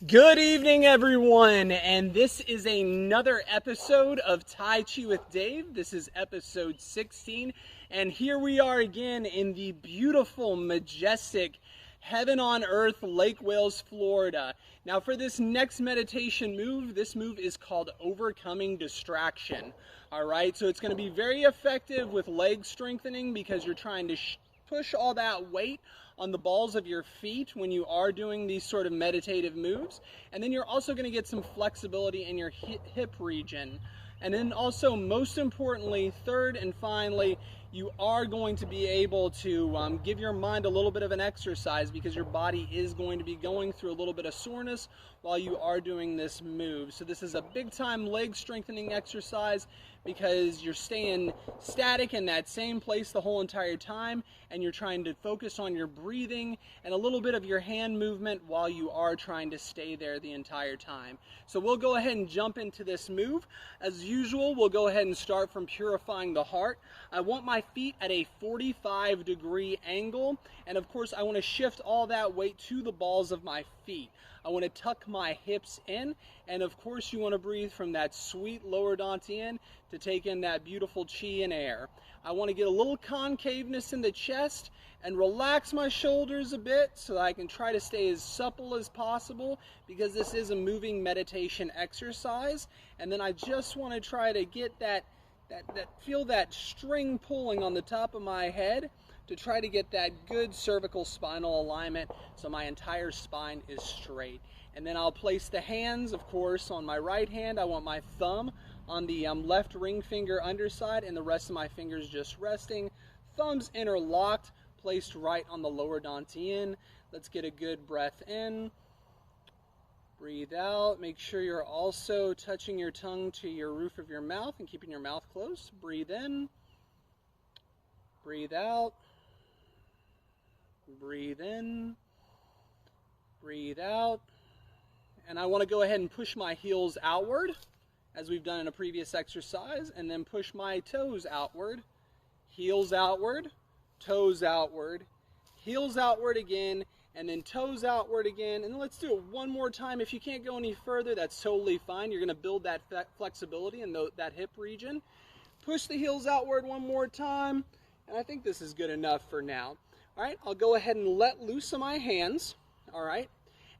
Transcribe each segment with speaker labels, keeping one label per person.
Speaker 1: Good evening, everyone, and this is another episode of Tai Chi with Dave. This is episode 16, and here we are again in the beautiful, majestic, heaven on earth, Lake Wales, Florida. Now, for this next meditation move, this move is called Overcoming Distraction. All right, so it's going to be very effective with leg strengthening because you're trying to push all that weight on the balls of your feet when you are doing these sort of meditative moves. And then you're also going to get some flexibility in your hip region. And then also, most importantly, third and finally, you are going to be able to give your mind a little bit of an exercise because your body is going to be going through a little bit of soreness while you are doing this move. So this is a big time leg strengthening exercise because you're staying static in that same place the whole entire time, and you're trying to focus on your breathing and a little bit of your hand movement while you are trying to stay there the entire time. So we'll go ahead and jump into this move. As usual, we'll go ahead and start from purifying the heart. I want my feet at a 45-degree angle, and of course I want to shift all that weight to the balls of my feet. I want to tuck my hips in, and of course you want to breathe from that sweet lower dantian to take in that beautiful chi and air. I want to get a little concaveness in the chest and relax my shoulders a bit so that I can try to stay as supple as possible because this is a moving meditation exercise. And then I just want to try to get feel that string pulling on the top of my head to try to get that good cervical spinal alignment so my entire spine is straight. And then I'll place the hands, of course, on my right hand. I want my thumb on the left ring finger underside and the rest of my fingers just resting. Thumbs interlocked, placed right on the lower dantian. Let's get a good breath in. Breathe out. Make sure you're also touching your tongue to your roof of your mouth and keeping your mouth closed. Breathe in. Breathe out. Breathe in. Breathe out. And I want to go ahead and push my heels outward, as we've done in a previous exercise, and then push my toes outward. Heels outward, toes outward, heels outward again, and then toes outward again. And let's do it one more time. If you can't go any further, that's totally fine. You're going to build that flexibility in that hip region. Push the heels outward one more time, and I think this is good enough for now. All right, I'll go ahead and let loose of my hands, all right?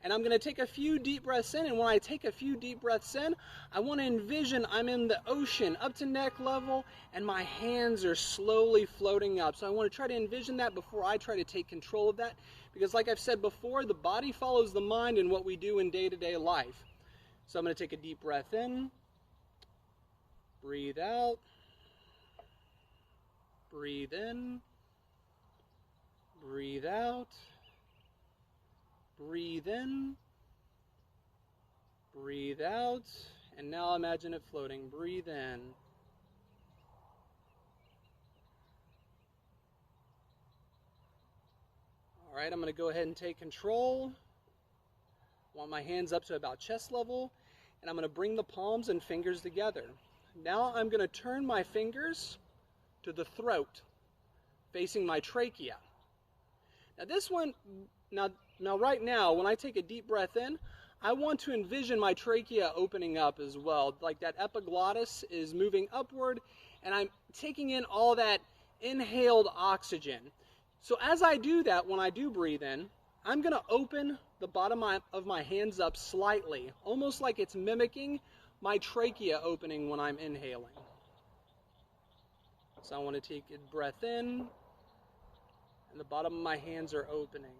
Speaker 1: And I'm going to take a few deep breaths in, and when I take a few deep breaths in, I want to envision I'm in the ocean up to neck level, and my hands are slowly floating up. So I want to try to envision that before I try to take control of that, because like I've said before, the body follows the mind in what we do in day-to-day life. So I'm going to take a deep breath in, breathe out, breathe in, breathe out, breathe in, breathe out, and now imagine it floating. Breathe in. All right, I'm going to go ahead and take control. I want my hands up to about chest level, and I'm going to bring the palms and fingers together. Now I'm going to turn my fingers to the throat, facing my trachea. Now this one, Now right now, when I take a deep breath in, I want to envision my trachea opening up as well. Like that epiglottis is moving upward, and I'm taking in all that inhaled oxygen. So as I do that, when I do breathe in, I'm going to open the bottom of my hands up slightly, almost like it's mimicking my trachea opening when I'm inhaling. So I want to take a breath in, and the bottom of my hands are opening.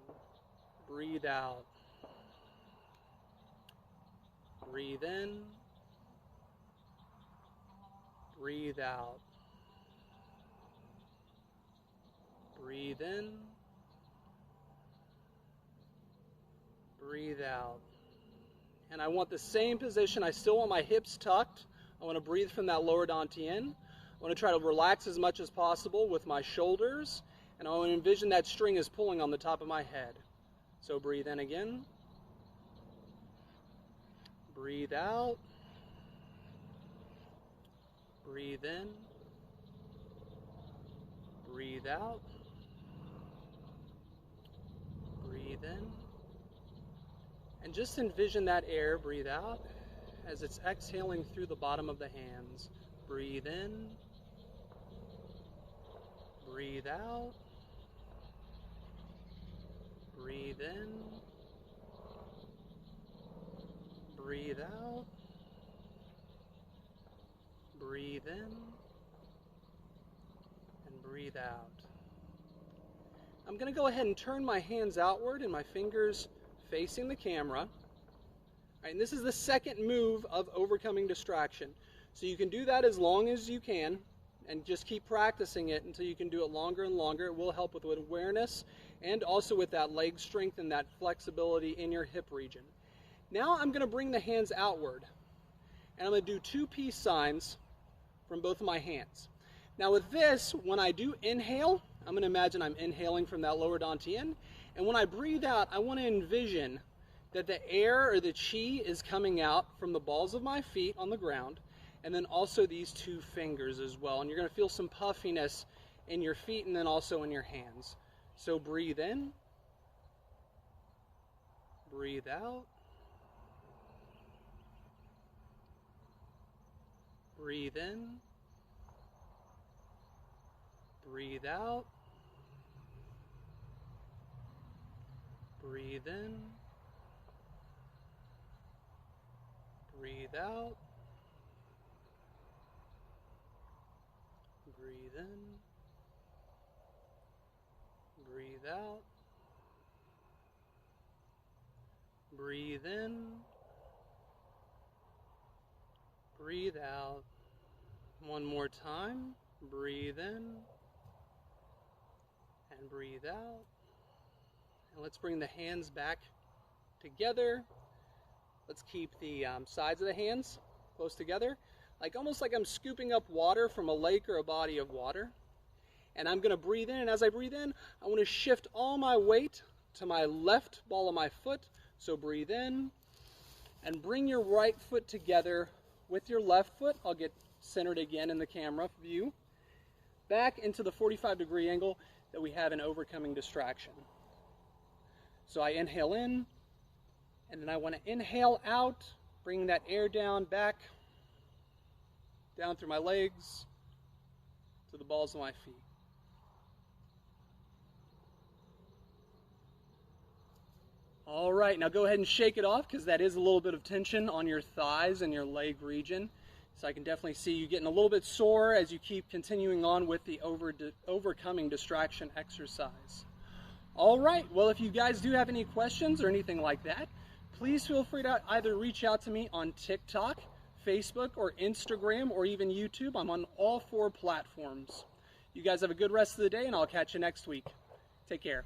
Speaker 1: Breathe out. Breathe in. Breathe out. Breathe in. Breathe out. And I want the same position. I still want my hips tucked. I want to breathe from that lower dantian. I want to try to relax as much as possible with my shoulders. And I want to envision that string is pulling on the top of my head. So breathe in again. Breathe out. Breathe in. Breathe out. Breathe in. And just envision that air, breathe out, as it's exhaling through the bottom of the hands. Breathe in, breathe out, breathe in, breathe out, breathe in, and breathe out. I'm going to go ahead and turn my hands outward and my fingers facing the camera. All right, and this is the second move of overcoming distraction. So you can do that as long as you can and just keep practicing it until you can do it longer and longer. It will help with awareness and also with that leg strength and that flexibility in your hip region. Now I'm going to bring the hands outward and I'm going to do two peace signs from both of my hands. Now with this, when I do inhale, I'm going to imagine I'm inhaling from that lower dantian. And when I breathe out, I want to envision that the air or the chi is coming out from the balls of my feet on the ground, and then also these two fingers as well. And you're going to feel some puffiness in your feet and then also in your hands. So breathe in, breathe out, breathe in, breathe out, breathe in, breathe out, breathe in, breathe out, breathe in, breathe out. One more time, breathe in, and breathe out. And let's bring the hands back together. Let's keep the sides of the hands close together, almost like I'm scooping up water from a lake or a body of water. And I'm going to breathe in, and as I breathe in, I want to shift all my weight to my left ball of my foot. So breathe in, and bring your right foot together with your left foot. I'll get centered again in the camera view. Back into the 45-degree angle that we have in overcoming distraction. So I inhale in, and then I want to inhale out, bring that air down, back, down through my legs, to the balls of my feet. All right, now go ahead and shake it off, because that is a little bit of tension on your thighs and your leg region. So I can definitely see you getting a little bit sore as you keep continuing on with the overcoming distraction exercise. All right, well, if you guys do have any questions or anything like that, please feel free to either reach out to me on TikTok, Facebook, or Instagram, or even YouTube. I'm on all 4 platforms. You guys have a good rest of the day, and I'll catch you next week. Take care.